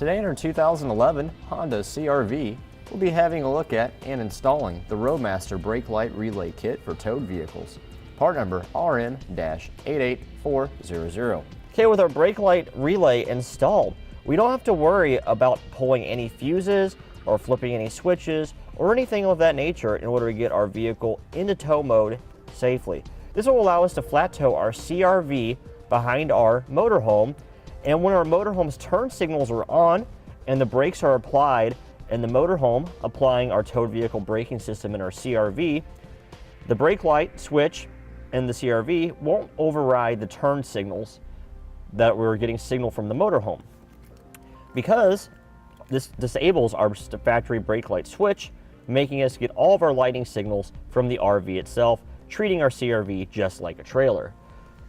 Today in our 2011 Honda CRV, we'll be having a look at and installing the Roadmaster Brake-Lite Relay Kit for towed vehicles. Part number RN-88400. Okay, with our Brake-Lite relay installed, we don't have to worry about pulling any fuses or flipping any switches or anything of that nature in order to get our vehicle into tow mode safely. This will allow us to flat tow our CRV behind our motorhome, and when our motorhome's turn signals are on and the brakes are applied and the motorhome applying our towed vehicle braking system in our CRV, the brake light switch in the CRV won't override the turn signals that we're getting signal from the motorhome, because this disables our factory brake light switch, making us get all of our lighting signals from the RV itself, treating our CRV just like a trailer.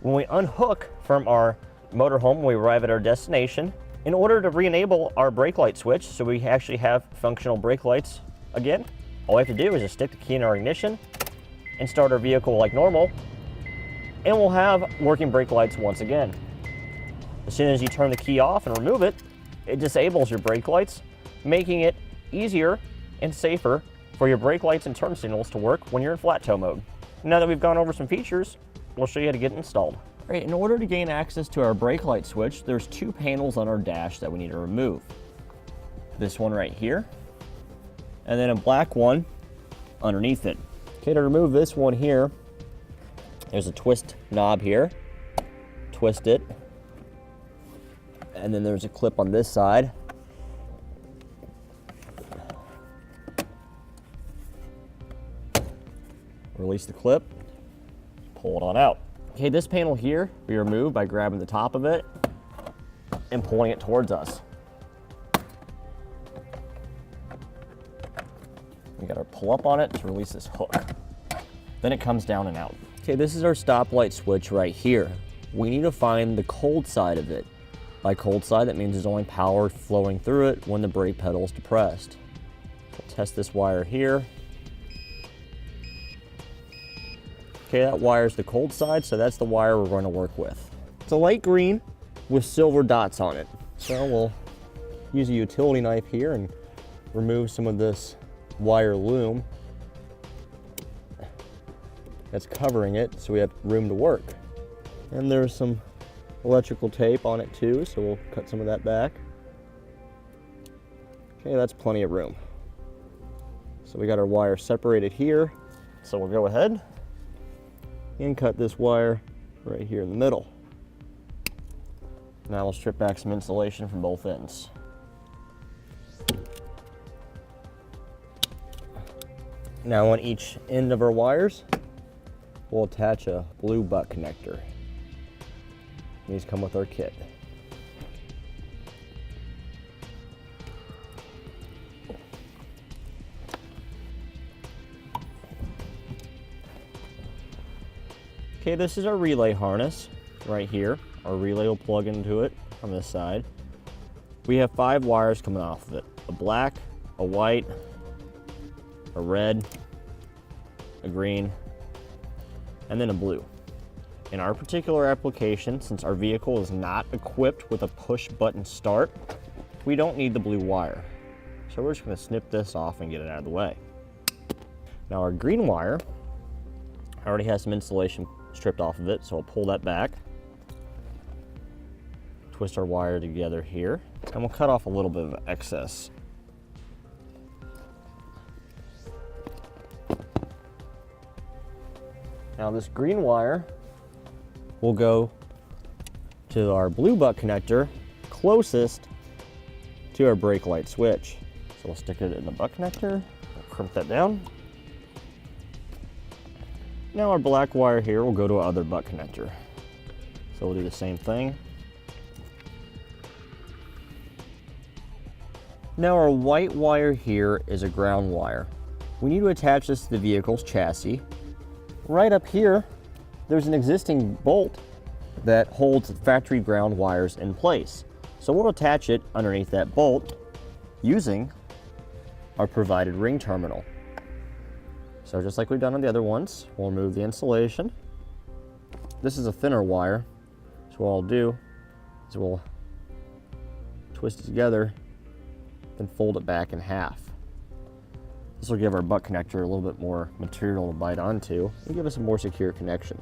When we unhook from our motorhome when we arrive at our destination, in order to re-enable our brake light switch so we actually have functional brake lights again, all we have to do is just stick the key in our ignition and start our vehicle like normal, and we'll have working brake lights once again. As soon as you turn the key off and remove it, it disables your brake lights, making it easier and safer for your brake lights and turn signals to work when you're in flat tow mode. Now that we've gone over some features, we'll show you how to get it installed. All right, in order to gain access to our brake light switch, there's two panels on our dash that we need to remove. This one right here, and then a black one underneath it. Okay, to remove this one here, there's a twist knob here. Twist it. And then there's a clip on this side. Release the clip, pull it on out. Okay, this panel here we remove by grabbing the top of it and pulling it towards us. We gotta pull up on it to release this hook. Then it comes down and out. Okay, this is our stoplight switch right here. We need to find the cold side of it. By cold side, that means there's only power flowing through it when the brake pedal is depressed. We'll test this wire here. Okay, that wire's the cold side, so that's the wire we're going to work with. It's a light green with silver dots on it. So we'll use a utility knife here and remove some of this wire loom that's covering it so we have room to work. And there's some electrical tape on it too, so we'll cut some of that back. Okay, that's plenty of room. So we got our wire separated here, so we'll go ahead and cut this wire right here in the middle. Now we'll strip back some insulation from both ends. Now on each end of our wires, we'll attach a blue butt connector. These come with our kit. Okay, this is our relay harness right here. Our relay will plug into it on this side. We have 5 wires coming off of it. A black, a white, a red, a green, and then a blue. In our particular application, since our vehicle is not equipped with a push button start, we don't need the blue wire. So we're just gonna snip this off and get it out of the way. Now our green wire already has some insulation stripped off of it, so we'll pull that back. Twist our wire together here, and we'll cut off a little bit of excess. Now this green wire will go to our blue butt connector closest to our brake light switch. So we'll stick it in the butt connector, we'll crimp that down. Now our black wire here will go to our other butt connector. So we'll do the same thing. Now our white wire here is a ground wire. We need to attach this to the vehicle's chassis. Right up here, there's an existing bolt that holds the factory ground wires in place. So we'll attach it underneath that bolt using our provided ring terminal. So just like we've done on the other ones, we'll remove the insulation. This is a thinner wire, so what I'll do is we'll twist it together, then fold it back in half. This will give our butt connector a little bit more material to bite onto and give us a more secure connection.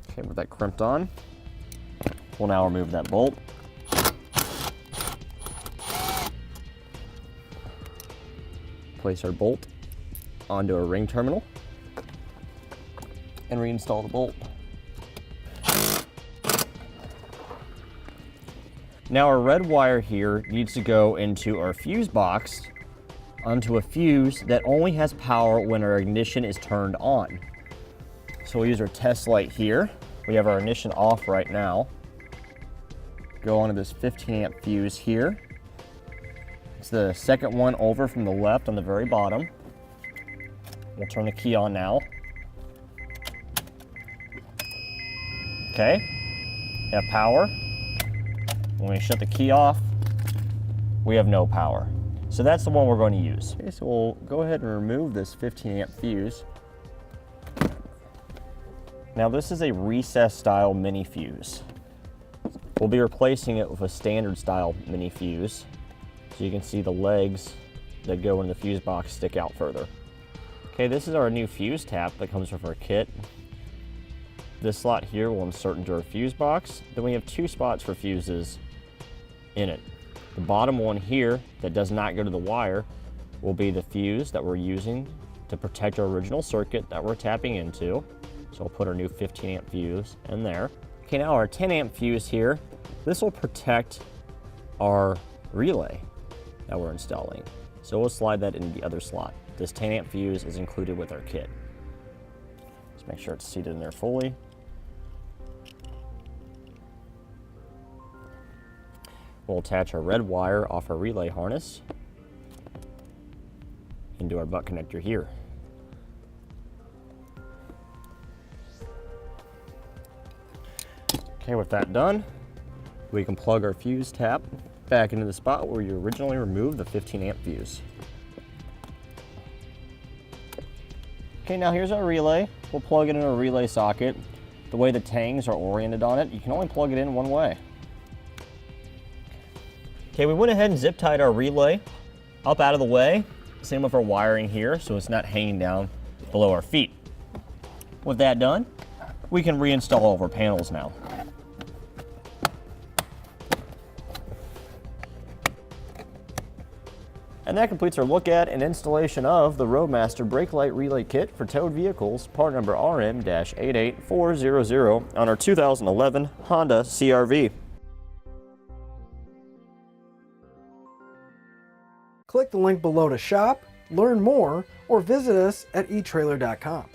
Okay, with that crimped on, we'll now remove that bolt. Place our bolt onto a ring terminal and reinstall the bolt. Now our red wire here needs to go into our fuse box onto a fuse that only has power when our ignition is turned on. So we'll use our test light here. We have our ignition off right now. Go onto this 15 amp fuse here. It's the second one over from the left on the very bottom. We'll turn the key on now. Okay, we have power. When we shut the key off, we have no power. So that's the one we're going to use. Okay, so we'll go ahead and remove this 15 amp fuse. Now this is a recessed style mini fuse. We'll be replacing it with a standard style mini fuse. So you can see the legs that go in the fuse box stick out further. Okay, this is our new fuse tap that comes with our kit. This slot here will insert into our fuse box. Then we have two spots for fuses in it. The bottom one here that does not go to the wire will be the fuse that we're using to protect our original circuit that we're tapping into. So we'll put our new 15 amp fuse in there. Okay, now our 10 amp fuse here, this will protect our relay that we're installing. So we'll slide that into the other slot. This 10 amp fuse is included with our kit. Just make sure it's seated in there fully. We'll attach our red wire off our relay harness into our butt connector here. Okay, with that done, we can plug our fuse tap back into the spot where you originally removed the 15 amp fuse. Okay, now here's our relay. We'll plug it in a relay socket. The way the tangs are oriented on it, you can only plug it in one way. Okay, we went ahead and zip tied our relay up out of the way. Same with our wiring here, so it's not hanging down below our feet. With that done, we can reinstall all of our panels now. And that completes our look at and installation of the Roadmaster Brake-Lite Relay Kit for towed vehicles, part number RM-88400 on our 2011 Honda CRV. Click the link below to shop, learn more, or visit us at eTrailer.com.